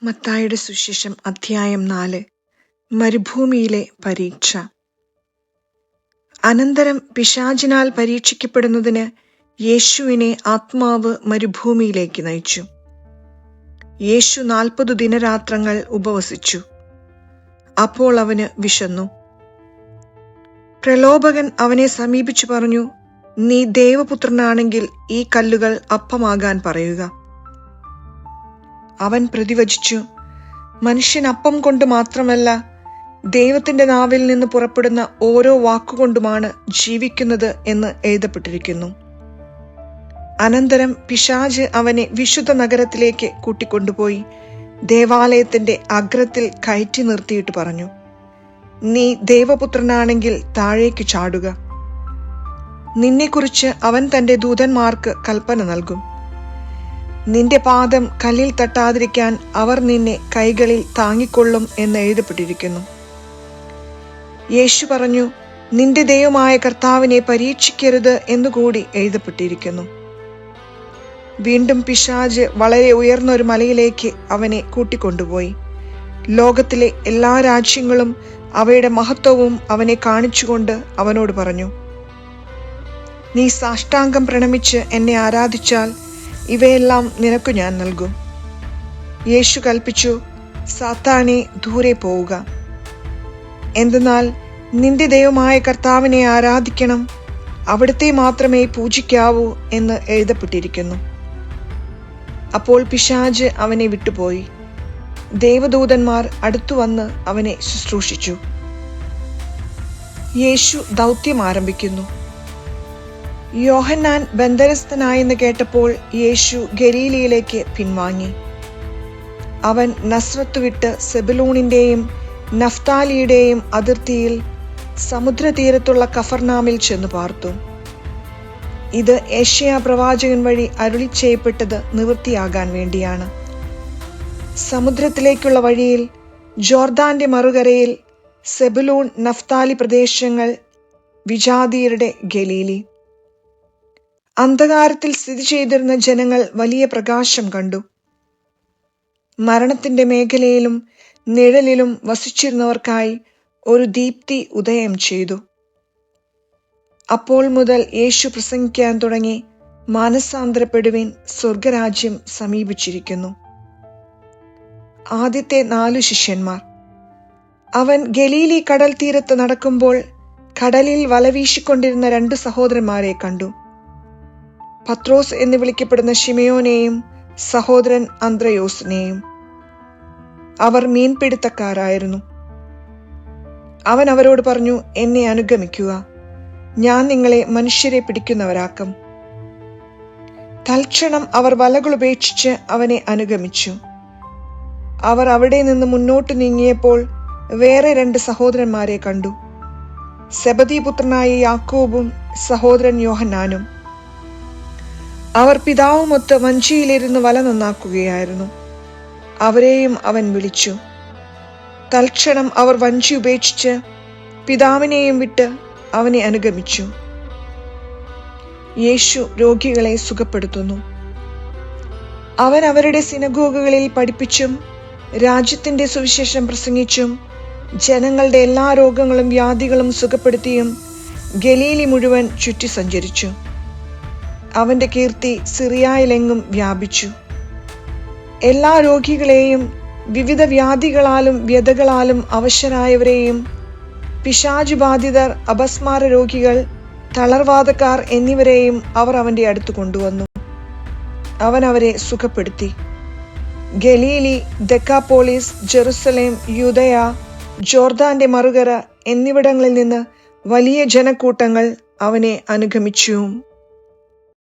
മത്തായിയുടെ സുവിശേഷം അധ്യായം 4. മരുഭൂമിയിലെ പരീക്ഷ. അനന്തരം പിശാചിനാൽ പരീക്ഷിക്കപ്പെടുന്നതിന് യേശുവിനെ ആത്മാവ് മരുഭൂമിയിലേക്ക് നയിച്ചു. യേശു 40 ദിനരാത്രങ്ങൾ ഉപവസിച്ചു. അപ്പോൾ അവന് വിശന്നു. പ്രലോഭകൻ അവനെ സമീപിച്ചു പറഞ്ഞു, നീ ദൈവപുത്രനാണെങ്കിൽ ഈ കല്ലുകൾ അപ്പമാകാൻ പറയുക. അവൻ പ്രതിവചിച്ചു, മനുഷ്യൻ അപ്പം കൊണ്ട് മാത്രമല്ല, ദൈവത്തിന്റെ നാവിൽ നിന്ന് പുറപ്പെടുന്ന ഓരോ വാക്കുകൊണ്ടുമാണ് ജീവിക്കുന്നത് എന്ന് എഴുതപ്പെട്ടിരിക്കുന്നു. അനന്തരം പിശാച് അവനെ വിശുദ്ധ നഗരത്തിലേക്ക് കൂട്ടിക്കൊണ്ടുപോയി ദേവാലയത്തിന്റെ അഗ്രത്തിൽ കയറ്റി നിർത്തിയിട്ട് പറഞ്ഞു, നീ ദൈവപുത്രനാണെങ്കിൽ താഴേക്ക് ചാടുക. നിന്നെക്കുറിച്ച് അവൻ തന്റെ ദൂതന്മാർക്ക് കൽപ്പന നൽകും. നിന്റെ പാദം കല്ലിൽ തട്ടാതിരിക്കാൻ അവർ നിന്നെ കൈകളിൽ താങ്ങിക്കൊള്ളും എന്ന് എഴുതപ്പെട്ടിരിക്കുന്നു. യേശു പറഞ്ഞു, നിന്റെ ദൈവമായ കർത്താവിനെ പരീക്ഷിക്കരുത് എന്നുകൂടി എഴുതപ്പെട്ടിരിക്കുന്നു. വീണ്ടും പിശാച് വളരെ ഉയർന്ന ഒരു മലയിലേക്ക് അവനെ കൂട്ടിക്കൊണ്ടുപോയി ലോകത്തിലെ എല്ലാ രാജ്യങ്ങളും അവയുടെ മഹത്വവും അവനെ കാണിച്ചുകൊണ്ട് അവനോട് പറഞ്ഞു, നീ സാഷ്ടാംഗം പ്രണമിച്ച് എന്നെ ആരാധിച്ചാൽ ഇവയെല്ലാം നിനക്കു ഞാൻ നൽകും. യേശു കൽപ്പിച്ചു, സാത്താനെ ദൂരെ പോവുക. എന്തെന്നാൽ നിന്റെ ദൈവമായ കർത്താവിനെ ആരാധിക്കണം, അവിടുത്തെ മാത്രമേ പൂജിക്കാവൂ എന്ന് എഴുതപ്പെട്ടിരിക്കുന്നു. അപ്പോൾ പിശാച് അവനെ വിട്ടുപോയി. ദേവദൂതന്മാർ അടുത്തു വന്ന് അവനെ ശുശ്രൂഷിച്ചു. യേശു ദൗത്യം ആരംഭിക്കുന്നു. യോഹന്നാൻ ബന്ധനസ്ഥനായെന്ന് കേട്ടപ്പോൾ യേശു ഗലീലയിലേക്ക് പിൻവാങ്ങി. അവൻ നസ്രത്ത് വിട്ട് സെബുലൂണിന്റെയും നഫ്താലിയുടെയും അതിർത്തിയിൽ സമുദ്രതീരത്തുള്ള കഫർനാമിൽ ചെന്നു പാർത്തു. ഇത് യെശയ്യാ പ്രവാചകൻ വഴി അരുളി ചെയ്യപ്പെട്ടത് നിവൃത്തിയാകാൻ വേണ്ടിയാണ്. സമുദ്രത്തിലേക്കുള്ള വഴിയിൽ ജോർദാന്റെ മറുകരയിൽ സെബുലൂൺ നഫ്താലി പ്രദേശങ്ങൾ, വിജാതീയരുടെ ഗലീലി. അന്ധകാരത്തിൽ സ്ഥിതി ചെയ്തിരുന്ന ജനങ്ങൾ വലിയ പ്രകാശം കണ്ടു. മരണത്തിന്റെ മേഖലയിലും നിഴലിലും വസിച്ചിരുന്നവർക്കായി ഒരു ദീപ്തി ഉദയം ചെയ്തു. അപ്പോൾ മുതൽ യേശു പ്രസംഗിക്കാൻ തുടങ്ങി, മാനസാന്തരപ്പെടുവിൻ, സ്വർഗരാജ്യം സമീപിച്ചിരിക്കുന്നു. ആദ്യത്തെ 4 ശിഷ്യന്മാർ. അവൻ ഗലീലി കടൽ തീരത്ത് നടക്കുമ്പോൾ കടലിൽ വലവീശിക്കൊണ്ടിരുന്ന 2 സഹോദരന്മാരെ കണ്ടു. പത്രോസ് എന്ന് വിളിക്കപ്പെടുന്ന ശിമയോനെയും സഹോദരൻ അന്ത്രയോസിനെയും. അവർ മീൻപിടുത്തക്കാരായിരുന്നു. അവൻ അവരോട് പറഞ്ഞു, എന്നെ അനുഗമിക്കുക, ഞാൻ നിങ്ങളെ മനുഷ്യരെ പിടിക്കുന്നവരാക്കും. തൽക്ഷണം അവർ വലകൾ ഉപേക്ഷിച്ച് അവനെ അനുഗമിച്ചു. അവർ അവിടെ നിന്ന് മുന്നോട്ട് നീങ്ങിയപ്പോൾ വേറെ 2 സഹോദരന്മാരെ കണ്ടു, സെബദി പുത്രനായ യാക്കോബും സഹോദരൻ യോഹന്നാനും. അവർ പിതാവുമൊത്ത് വഞ്ചിയിലിരുന്ന് വല നന്നാക്കുകയായിരുന്നു. അവരെയും അവൻ വിളിച്ചു. തൽക്ഷണം അവർ വഞ്ചി ഉപേക്ഷിച്ച് പിതാവിനെയും വിട്ട് അവനെ അനുഗമിച്ചു. യേശു രോഗികളെ സുഖപ്പെടുത്തുന്നു. അവൻ അവരുടെ സിനഗോഗുകളിൽ പഠിപ്പിച്ചും രാജ്യത്തിന്റെ സുവിശേഷം പ്രസംഗിച്ചും ജനങ്ങളുടെ എല്ലാ രോഗങ്ങളും വ്യാധികളും സുഖപ്പെടുത്തിയും ഗലീലി മുഴുവൻ ചുറ്റി സഞ്ചരിച്ചു. അവന്റെ കീർത്തി സിറിയയിലെങ്ങും വ്യാപിച്ചു. എല്ലാ രോഗികളെയും, വിവിധ വ്യാധികളാലും വ്യതകളാലും അവശരായവരെയും, പിശാച് ബാധിതർ, അപസ്മാര രോഗികൾ, തളർവാദക്കാർ എന്നിവരെയും അവർ അവന്റെ അടുത്ത് കൊണ്ടുവന്നു. അവൻ അവരെ സുഖപ്പെടുത്തി. ഗലീലി, ദെക്കാപോളിസ്, ജെറുസലേം, യൂദയ, ജോർദാന്റെ മറുകര എന്നിവിടങ്ങളിൽ നിന്ന് വലിയ ജനക്കൂട്ടങ്ങൾ അവനെ അനുഗമിച്ചു.